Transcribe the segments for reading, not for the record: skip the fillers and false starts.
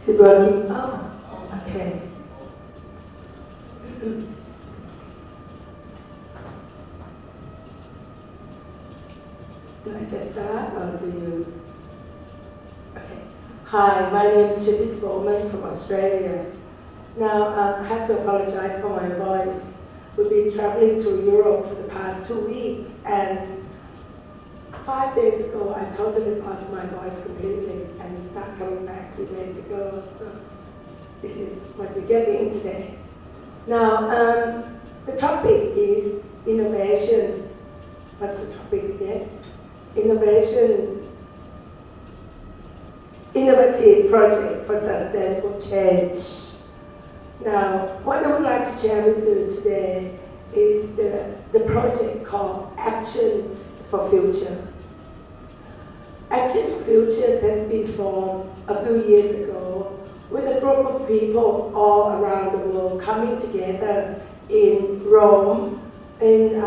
Is it working? Oh, okay. Do I just start or do you? Okay. Hi, my name is Bowman from Australia. Now, I have to apologize for my voice. We've been traveling through Europe for the past 2 weeks, and 5 days ago, I totally lost my voice completely and started coming back 2 days ago. So this is what you're getting today. Now, the topic is innovation. What's the topic again? Innovative project for sustainable change. Now, what I would like to share with you today is the project called Actions for Future. Action for Futures has been formed a few years ago with a group of people all around the world coming together in Rome in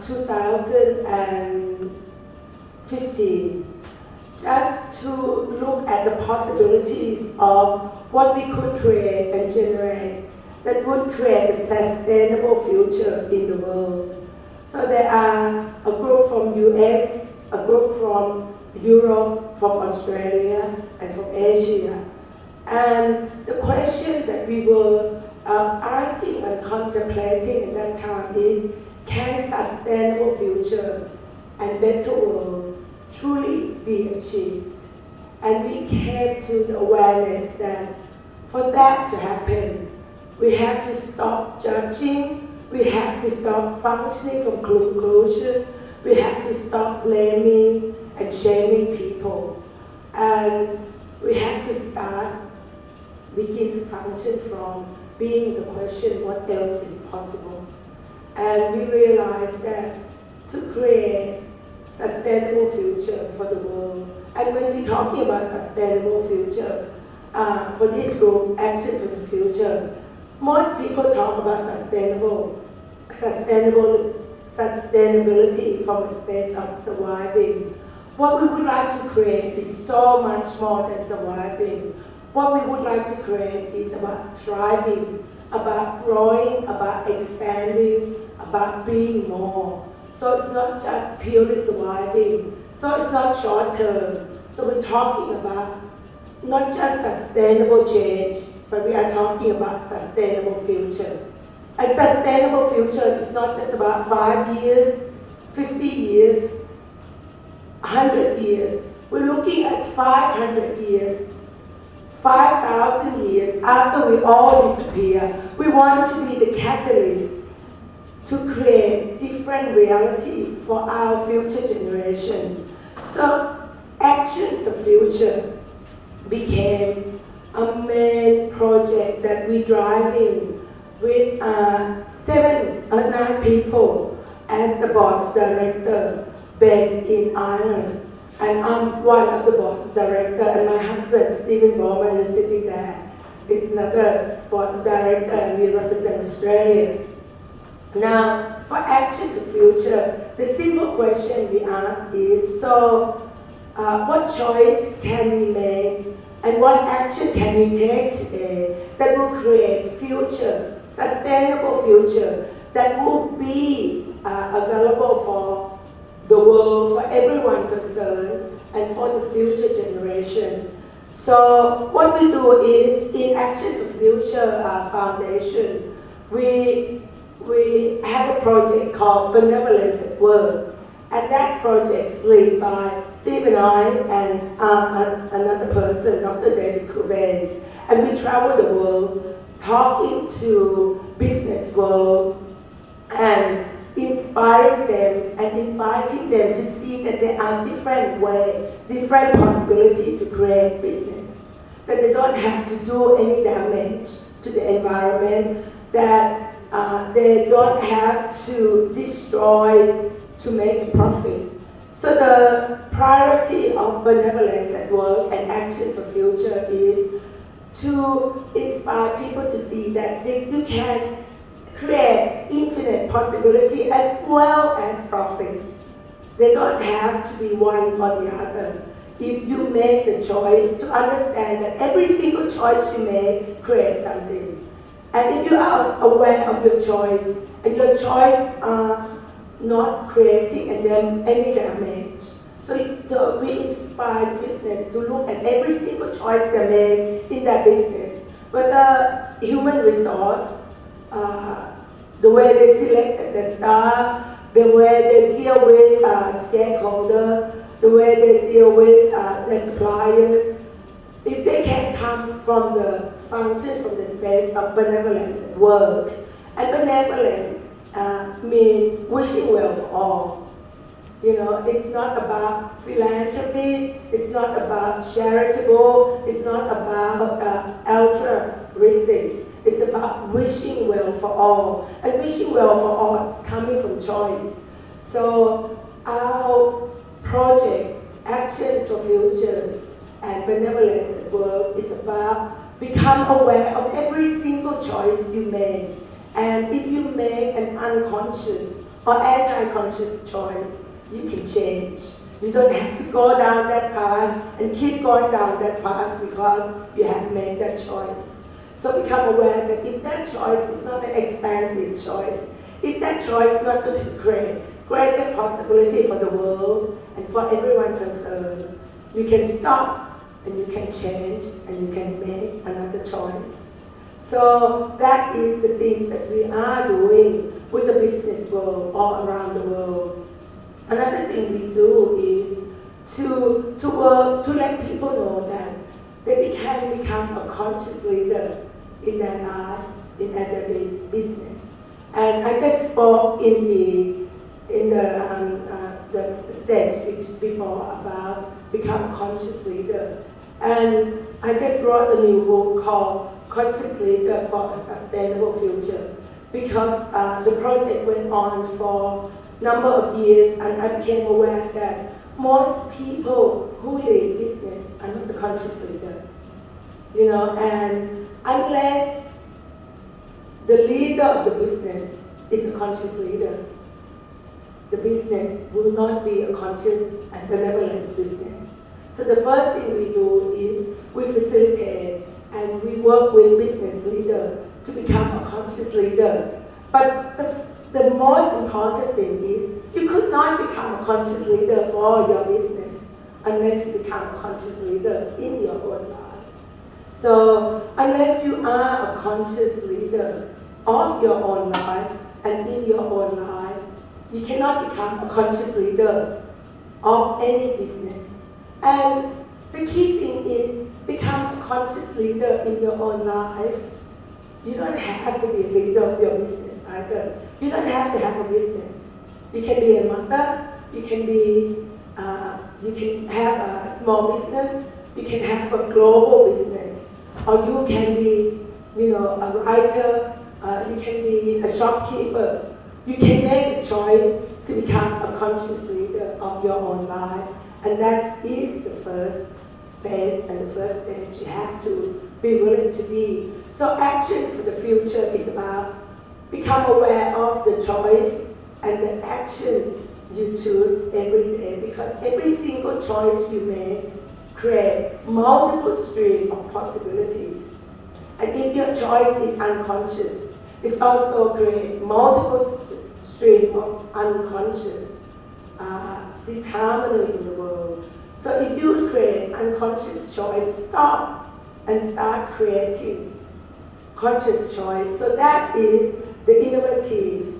2015, just to look at the possibilities of what we could create and generate that would create a sustainable future in the world. So there are a group from US, a group from Europe, from Australia, and from Asia. And the question that we were asking and contemplating at that time is, can sustainable future and better world truly be achieved? And we came to the awareness that for that to happen, we have to stop judging, we have to stop functioning from conclusion, we have to stop blaming and shaming people. And we have to begin to function from being the question, what else is possible? And we realized that to create sustainable future for the world, and when we're talking about sustainable future, for this group, Action for the Future, most people talk about sustainability from a space of surviving. What we would like to create is so much more than surviving. What we would like to create is about thriving, about growing, about expanding, about being more. So it's not just purely surviving. So it's not short term. So we're talking about not just sustainable change, but we are talking about sustainable future. And sustainable future is not just about 5 years, 50 years, 100 years. We're looking at 500 years, 5,000 years after we all disappear. We want to be the catalyst to create different reality for our future generation. So Actions for Future became a main project that we're driving with 9 people as the board of director based in Ireland. And I'm one of the board of director, and my husband, Bowman, is sitting there, is another board of director, and we represent Australia. Now, for Action for Future, the simple question we ask is, what choice can we make and what action can we take today that will create future, sustainable future that will be available for the world, for everyone concerned, and for the future generation. So what we do is, in Action for Future Foundation, we have a project called Benevolence at Work. And that project is led by Steve and I and another person, Dr. David Kubes. And we travel the world talking to business world and inspiring them and inviting them to see that there are different ways, different possibilities to create business. That they don't have to do any damage to the environment, that they don't have to destroy to make profit. So the priority of Benevolence at Work and Action for Future is to inspire people to see that you can create infinite possibility as well as profit. They don't have to be one or the other. if you make the choice to understand that every single choice you make creates something. And if you are aware of your choice, and your choice are not creating any damage. So we inspire business to look at every single choice they make in their business. Whether human resource, the way they select the staff, the way they deal with stakeholders, the way they deal with their suppliers, if they can come from the function, from the space of benevolence at work, and benevolence means wishing well for all. You know, it's not about philanthropy, it's not about charitable, it's not about altruistic. It's about wishing well for all. And wishing well for all is coming from choice. So our project, Actions for Futures and Benevolence at Work, is about become aware of every single choice you make. And if you make an unconscious or anti-conscious choice, you can change. You don't have to go down that path and keep going down that path because you have made that choice. So become aware that if that choice is not an expansive choice, if that choice is not going to create greater possibility for the world and for everyone concerned, you can stop and you can change and you can make another choice. So that is the things that we are doing with the business world all around the world. Another thing we do is to work to let people know that they can become a conscious leader in their life, in their business. And I just spoke in the stage before about become a conscious leader. And I just wrote a new book called Conscious Leader for a Sustainable Future, because the project went on for a number of years, and I became aware that most people who lead business are not the conscious leader. You know, and unless the leader of the business is a conscious leader, the business will not be a conscious and benevolent business. So the first thing we do is we facilitate and we work with business leaders to become a conscious leader. But the most important thing is you could not become a conscious leader for your business unless you become a conscious leader in your own life. So unless you are a conscious leader of your own life and in your own life, you cannot become a conscious leader of any business. And the key thing is become a conscious leader in your own life. You don't have to be a leader of your business either. You don't have to have a business. You can be a mother, you can have a small business, you can have a global business, or you can be, a writer, you can be a shopkeeper. You can make a choice to become a conscious leader of your own life, and that is the first space and the first stage you have to be willing to be. So Actions for the Future is about become aware of the choice and the action you choose every day, because every single choice you make create multiple streams of possibilities. And if your choice is unconscious, it also creates multiple streams of unconscious disharmony in the world. So if you create unconscious choice, stop and start creating conscious choice. So that is the innovative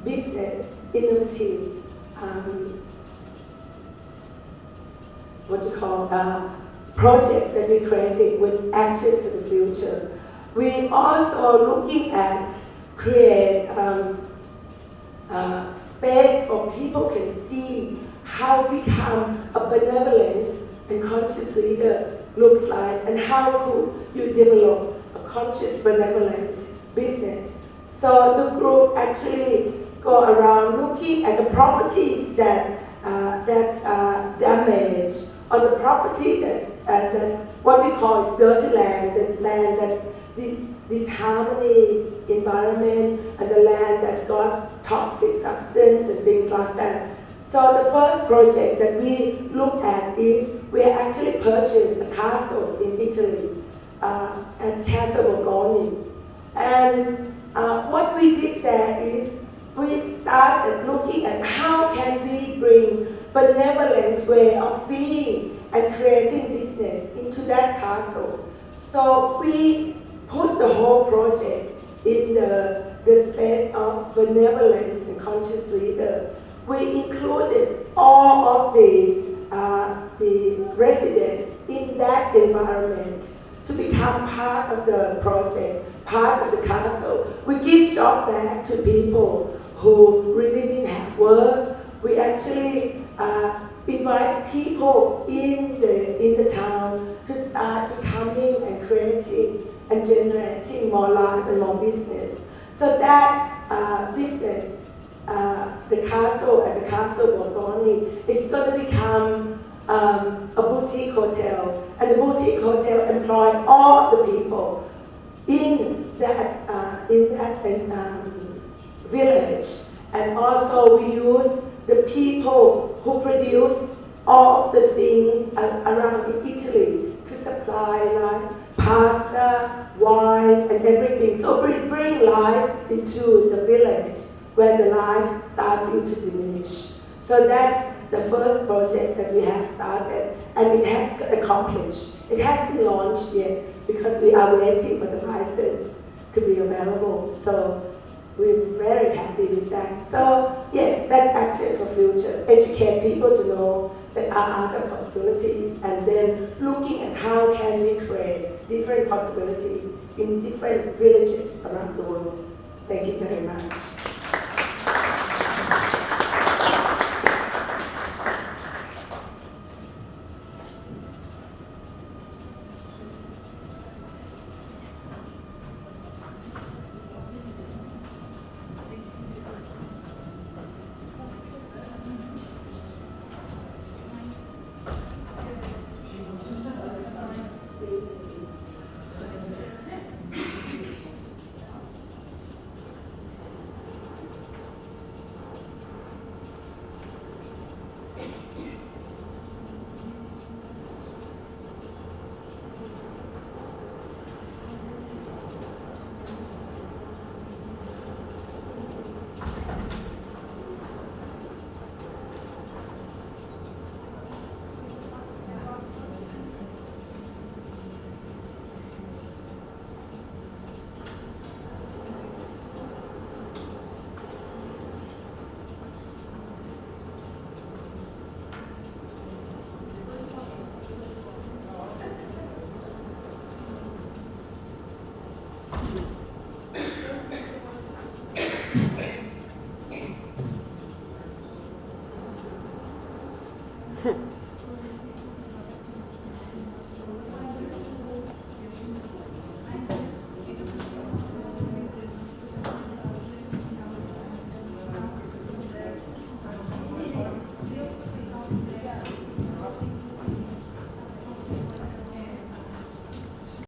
business, innovative project that we created with Action for the Future. We also looking at create space for people can see how become a benevolent and conscious leader looks like, and how could you develop a conscious benevolent business. So the group actually go around looking at the properties that are damaged, or the property that's what we call is dirty land, the land that's this harmony environment, and the land that got toxic substance and things like that. So the first project that we look at is we actually purchased a castle in Italy, at Castle Borgogni. And what we did there is we started looking at how can we bring benevolent way of being and creating business into that castle. So we put the whole project in the space of benevolence and conscious leader. We included all of the residents in that environment to become part of the project, part of the castle. We give job back to people who really didn't have work. We actually invite people in the town to start becoming and creating and generating more life and more business. So that business, the castle and the Castle Borgogni, is going to become a boutique hotel, and the boutique hotel employ all of the people in that village. And also we use the people who produce all of the things around in Italy to supply like pasta, wine, and everything. So we bring life into the village where the life starting to diminish. So that's the first project that we have started, and it has accomplished. It hasn't launched yet because we are waiting for the license to be available. So we're very happy with that. So yes, that's actually for future. Educate people to know there are other possibilities, and then looking at how can we create different possibilities in different villages around the world. Thank you very much.